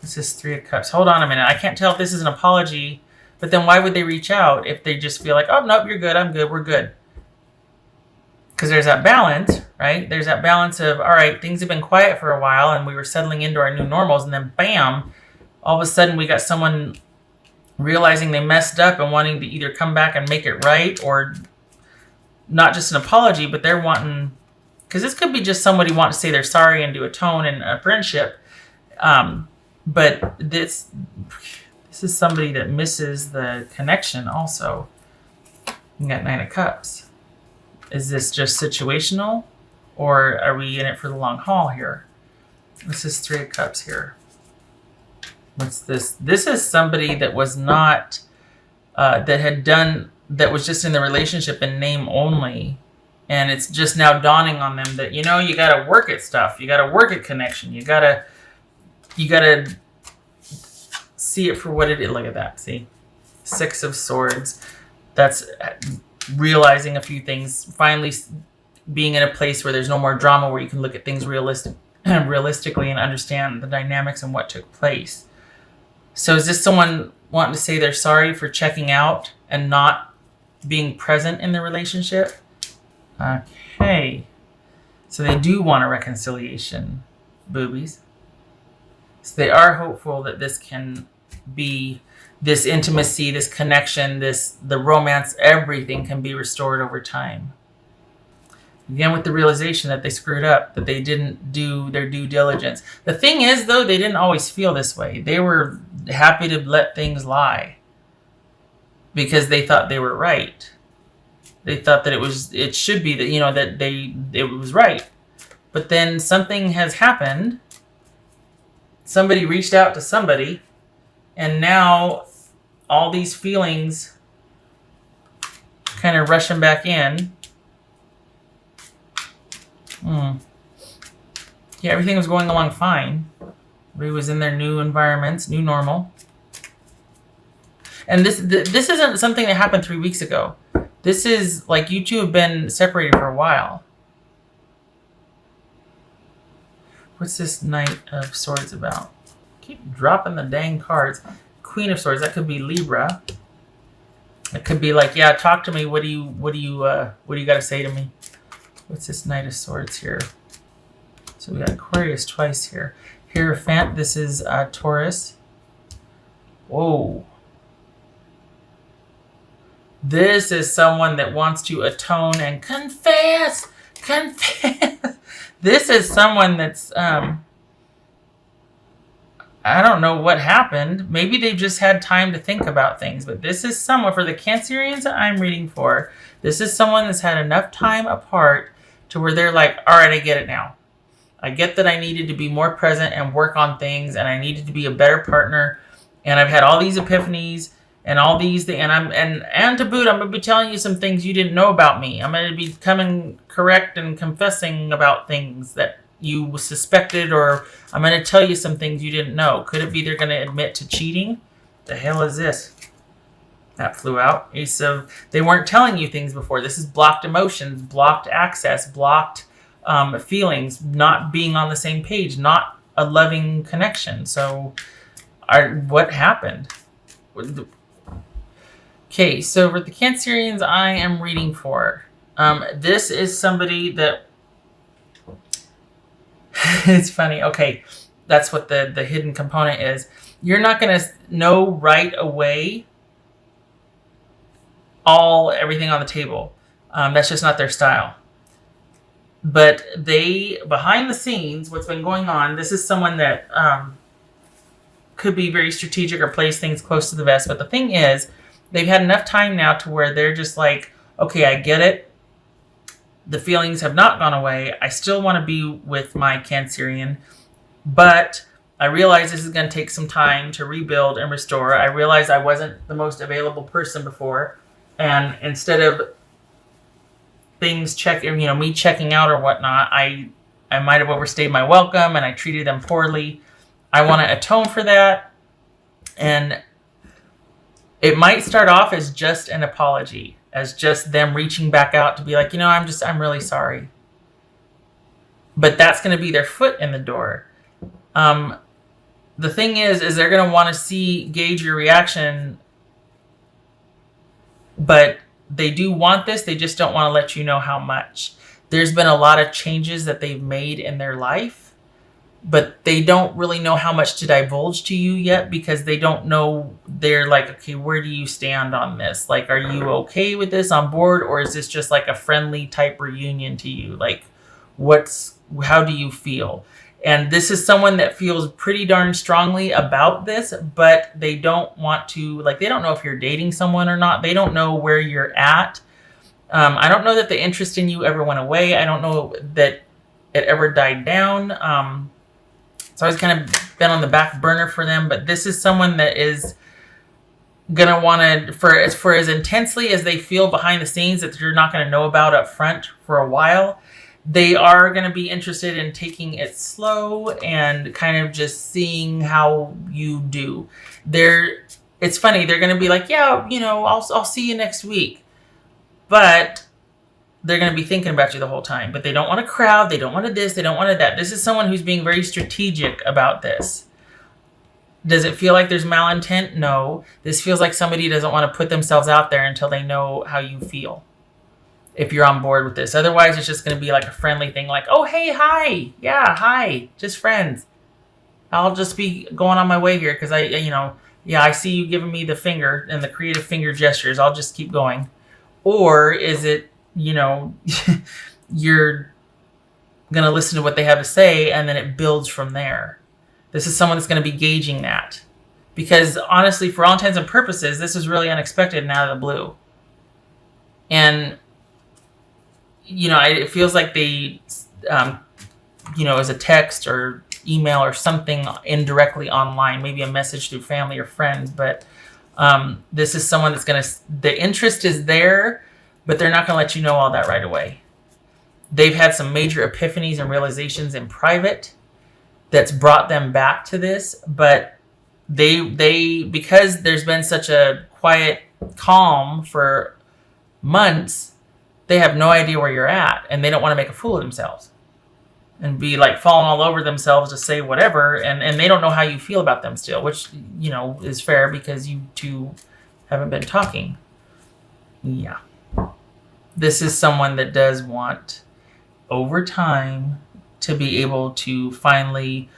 This is Three of Cups. Hold on a minute. I can't tell if this is an apology, but then why would they reach out if they just feel like, oh, nope, you're good, I'm good, we're good? Because there's that balance, right? There's that balance of, all right, things have been quiet for a while and we were settling into our new normals, and then bam, all of a sudden we got someone realizing they messed up and wanting to either come back and make it right, or not just an apology, but they're wanting, because this could be just somebody wanting to say they're sorry and to atone in a friendship. But this is somebody that misses the connection also. You got Nine of Cups. Is this just situational, or are we in it for the long haul here? This is Three of Cups here. What's this? This is somebody that was not, that was just in the relationship in name only. And it's just now dawning on them that, you got to work at stuff. You got to work at connection. You got to see it for what it is. Look at that. See? Six of Swords. That's realizing a few things. Finally being in a place where there's no more drama, where you can look at things realistically and understand the dynamics and what took place. So is this someone wanting to say they're sorry for checking out and not being present in the relationship? Okay. So they do want a reconciliation, boobies. So they are hopeful that this can be, this intimacy, this connection, the romance, everything can be restored over time. Again, with the realization that they screwed up, that they didn't do their due diligence. The thing is, though, they didn't always feel this way. They were happy to let things lie because they thought they were right. They thought that it should be that, that it was right. But then something has happened. Somebody reached out to somebody, and now all these feelings kind of rushing back in. Yeah, everything was going along fine. Everybody was in their new environments, new normal. And this isn't something that happened 3 weeks ago. This is like you two have been separated for a while. What's this Knight of Swords about? Keep dropping the dang cards. Queen of Swords, that could be Libra. It could be like, yeah, talk to me. What do you got to say to me? What's this Knight of Swords here? So we got Aquarius twice here. Hierophant, this is Taurus. Whoa. This is someone that wants to atone and confess. This is someone that's, I don't know what happened. Maybe they've just had time to think about things. But this is someone, for the Cancerians that I'm reading for, this is someone that's had enough time apart to where they're like, all right, I get it now. I get that I needed to be more present and work on things, and I needed to be a better partner. And I've had all these epiphanies and all these things. And to boot, I'm going to be telling you some things you didn't know about me. I'm going to be coming correct and confessing about things that you suspected, or I'm going to tell you some things you didn't know. Could it be they're going to admit to cheating? The hell is this? That flew out. Ace of, they weren't telling you things before. This is blocked emotions, blocked access, blocked feelings, not being on the same page, not a loving connection. So what happened? Okay, so for the Cancerians I am reading for, this is somebody that, it's funny. Okay, that's what the hidden component is. You're not going to know right away everything on the table. That's just not their style. But they, behind the scenes, what's been going on, this is someone that could be very strategic or plays things close to the vest. But the thing is, they've had enough time now to where they're just like, okay, I get it. The feelings have not gone away. I still want to be with my Cancerian, but I realize this is going to take some time to rebuild and restore. I realize I wasn't the most available person before, and instead of things me checking out or whatnot, I might have overstayed my welcome and I treated them poorly. I want to atone for that, and it might start off as just an apology, as just them reaching back out to be like, I'm really sorry. But that's going to be their foot in the door. The thing is they're going to want to gauge your reaction, but they do want this. They just don't want to let you know how much. There's been a lot of changes that they've made in their life, but they don't really know how much to divulge to you yet, because they don't know. They're like, okay, where do you stand on this? Like, are you okay with this, on board, or is this just like a friendly type reunion to you? Like, how do you feel? And this is someone that feels pretty darn strongly about this, but they don't want to, like, they don't know if you're dating someone or not. They don't know where you're at. I don't know that the interest in you ever went away. I don't know that it ever died down. It's always kind of been on the back burner for them, but this is someone that is going to want to, for as intensely as they feel behind the scenes that you're not going to know about up front for a while, they are going to be interested in taking it slow and kind of just seeing how you do. It's funny. They're going to be like, yeah, I'll see you next week. But they're going to be thinking about you the whole time. But they don't want a crowd. They don't want this. They don't want that. This is someone who's being very strategic about this. Does it feel like there's malintent? No. This feels like somebody doesn't want to put themselves out there until they know how you feel, if you're on board with this. Otherwise, it's just going to be like a friendly thing, like, oh, hey, hi. Yeah, hi. Just friends. I'll just be going on my way here because I see you giving me the finger and the creative finger gestures. I'll just keep going. Or is it, you're going to listen to what they have to say and then it builds from there. This is someone that's going to be gauging that. Because honestly, for all intents and purposes, this is really unexpected and out of the blue. And it feels like they, as a text or email or something indirectly online, maybe a message through family or friends. But this is someone that's the interest is there, but they're not going to let you know all that right away. They've had some major epiphanies and realizations in private that's brought them back to this. But they because there's been such a quiet calm for months, they have no idea where you're at, and they don't want to make a fool of themselves and be like falling all over themselves to say whatever, and they don't know how you feel about them still, which is fair because you two haven't been talking. Yeah. This is someone that does want, over time, to be able to finally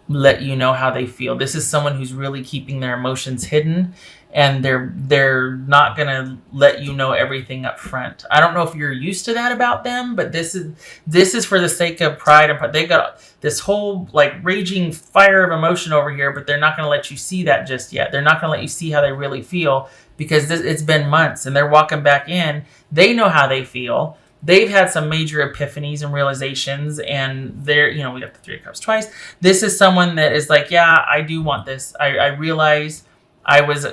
let you know how they feel. This is someone who's really keeping their emotions hidden, and they're not going to let you know everything up front. I don't know if you're used to that about them, but this is for the sake of pride and pride. They got this whole like raging fire of emotion over here, but they're not going to let you see that just yet. They're not going to let you see how they really feel, because it's been months and they're walking back in. They know how they feel. They've had some major epiphanies and realizations, and we got the Three of Cups twice. This is someone that is like, yeah, I do want this. I realize I was,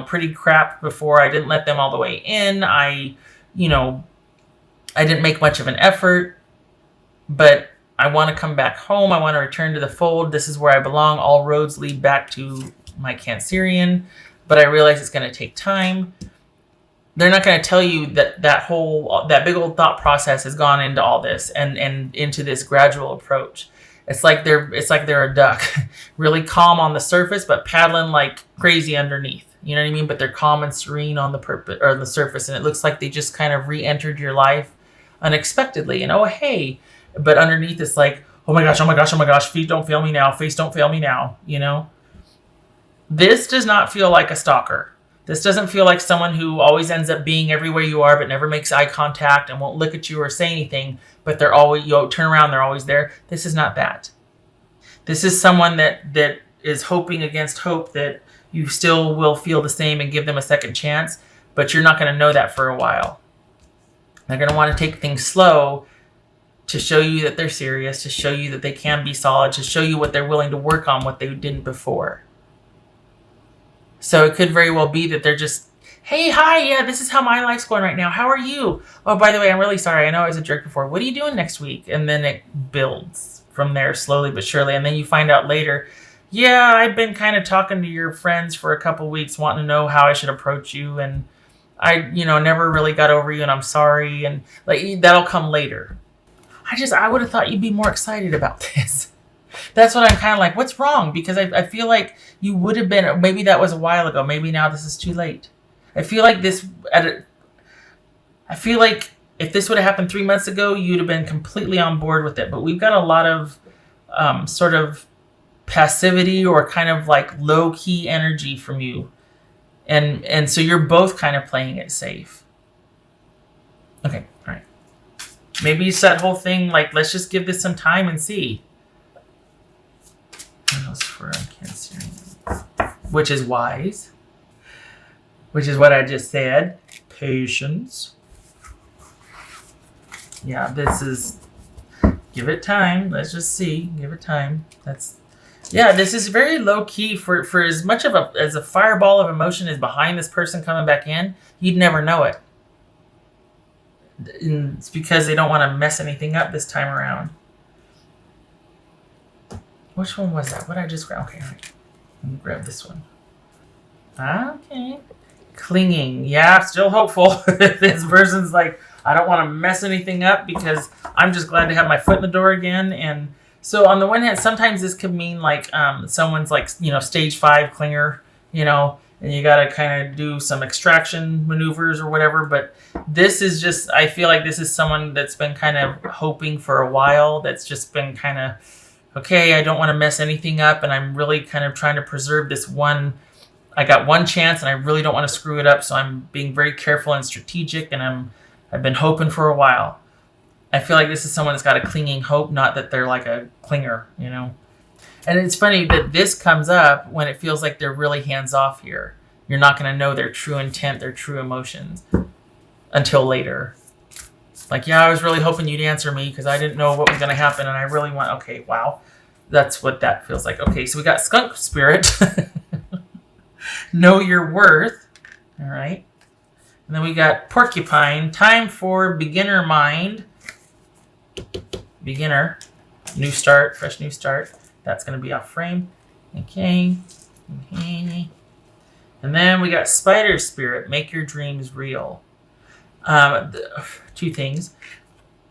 pretty crap before. I didn't let them all the way in. I didn't make much of an effort, but I want to come back home. I want to return to the fold. This is where I belong. All roads lead back to my Cancerian, but I realize it's going to take time. They're not going to tell you that big old thought process has gone into all this and into this gradual approach. It's like they're a duck, really calm on the surface, but paddling like crazy underneath. You know what I mean? But they're calm and serene on the surface, and it looks like they just kind of re-entered your life unexpectedly. And oh hey, but underneath it's like, oh my gosh, feet don't fail me now, face don't fail me now. This does not feel like a stalker. This doesn't feel like someone who always ends up being everywhere you are but never makes eye contact and won't look at you or say anything, but they're always, turn around, they're always there. This is not that. This is someone that is hoping against hope that you still will feel the same and give them a second chance, but you're not going to know that for a while. They're going to want to take things slow to show you that they're serious, to show you that they can be solid, to show you what they're willing to work on, what they didn't before. So it could very well be that they're just, hey, hi, yeah, this is how my life's going right now. How are you? Oh, by the way, I'm really sorry. I know I was a jerk before. What are you doing next week? And then it builds from there slowly but surely. And then you find out later, yeah, I've been kind of talking to your friends for a couple weeks, wanting to know how I should approach you. And I, never really got over you, and I'm sorry. And like that'll come later. I would have thought you'd be more excited about this. That's what I'm kind of like, what's wrong? Because I feel like you would have been, maybe that was a while ago. Maybe now this is too late. I feel like I feel like if this would have happened 3 months ago, you'd have been completely on board with it. But we've got a lot of sort of passivity or kind of like low key energy from you. And so you're both kind of playing it safe. Okay, all right. Maybe it's that whole thing, like, let's just give this some time and see. What else for Cancer? Which is wise. Which is what I just said. Patience. Yeah, this is... Give it time. Let's just see. Give it time. This is very low key for as much of as a fireball of emotion is behind this person coming back in. You'd never know it. And it's because they don't want to mess anything up this time around. Which one was that? What I just grabbed? Okay, all right. Let me grab this one. Okay. Clinging. Yeah, still hopeful. This person's like, I don't want to mess anything up because I'm just glad to have my foot in the door again. And so on the one hand, sometimes this could mean like someone's like, stage 5 clinger, and you got to kind of do some extraction maneuvers or whatever. But this is just, I feel like this is someone that's been kind of hoping for a while. That's just been kind of, okay, I don't want to mess anything up. And I'm really kind of trying to preserve this one. I got one chance and I really don't want to screw it up. So I'm being very careful and strategic. And I've been hoping for a while. I feel like this is someone that's got a clinging hope, not that they're like a clinger, And it's funny that this comes up when it feels like they're really hands off here. You're not going to know their true intent, their true emotions until later. Like, yeah, I was really hoping you'd answer me because I didn't know what was going to happen. And I really want, okay, wow. That's what that feels like. Okay, so we got skunk spirit. Know your worth. All right. And then we got porcupine. Time for beginner mind. Beginner. New start. Fresh new start. That's going to be off frame. Okay. And then we got spider spirit. Make your dreams real. Two things.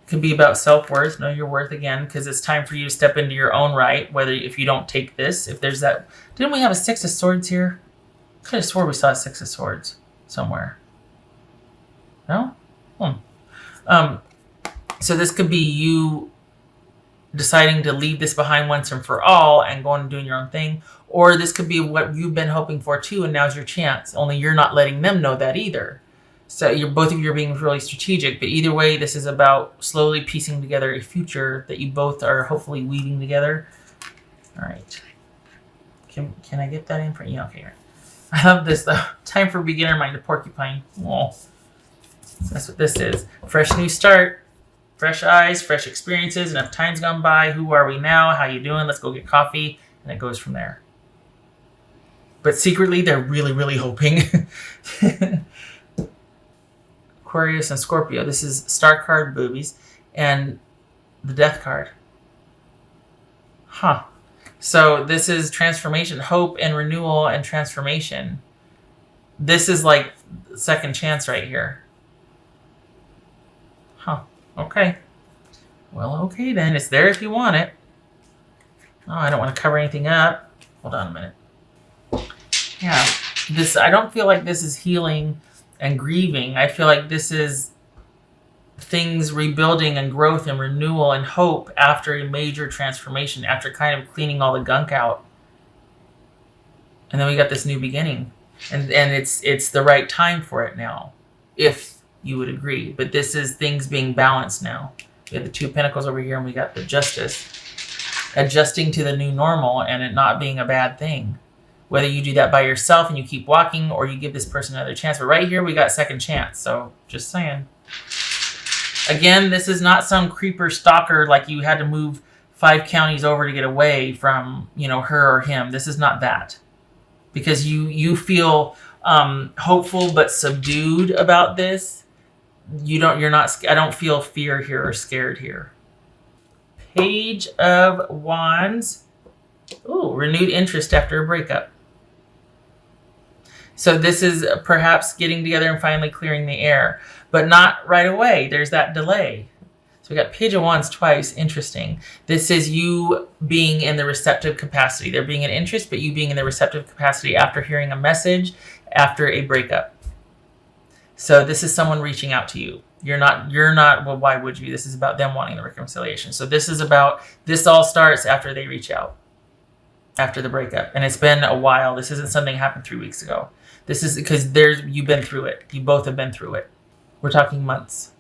Could be about self-worth. Know your worth again, because it's time for you to step into your own right. Whether if you don't take this, if there's that. Didn't we have a 6 of swords here? I could have swore we saw a 6 of swords somewhere. No? So this could be you deciding to leave this behind once and for all and going and doing your own thing. Or this could be what you've been hoping for too, and now's your chance. Only you're not letting them know that either. So both of you are being really strategic. But either way, this is about slowly piecing together a future that you both are hopefully weaving together. All right. Can I get that in for you? Okay, right. I love this though. Time for beginner mind, the porcupine. Oh, that's what this is. Fresh new start. Fresh eyes, fresh experiences. Enough time's gone by. Who are we now? How you doing? Let's go get coffee. And it goes from there. But secretly, they're really, really hoping. Aquarius and Scorpio. This is star card, boobies, and the death card. Huh. So this is transformation, hope and renewal and transformation. This is like second chance right here. Huh. Okay. Well, okay then. It's there if you want it. Oh, I don't want to cover anything up. Hold on a minute. Yeah. I don't feel like this is healing and grieving. I feel like this is things rebuilding and growth and renewal and hope after a major transformation, after kind of cleaning all the gunk out. And then we got this new beginning. And it's the right time for it now, if you would agree. But this is things being balanced now. We have the 2 pentacles over here and we got the justice. Adjusting to the new normal and it not being a bad thing. Whether you do that by yourself and you keep walking or you give this person another chance. But right here we got second chance. So just saying. Again, this is not some creeper stalker like you had to move 5 counties over to get away from, her or him. This is not that. Because you feel hopeful but subdued about this. I don't feel fear here or scared here. Page of Wands. Ooh, renewed interest after a breakup. So this is perhaps getting together and finally clearing the air. But not right away. There's that delay. So we got Page of Wands twice. Interesting. This is you being in the receptive capacity. There being an interest, but you being in the receptive capacity after hearing a message, after a breakup. So this is someone reaching out to you. You're not, well, why would you? This is about them wanting the reconciliation. So this is about, this all starts after they reach out, after the breakup. And it's been a while. This isn't something that happened 3 weeks ago. This is because you've been through it. You both have been through it. We're talking months.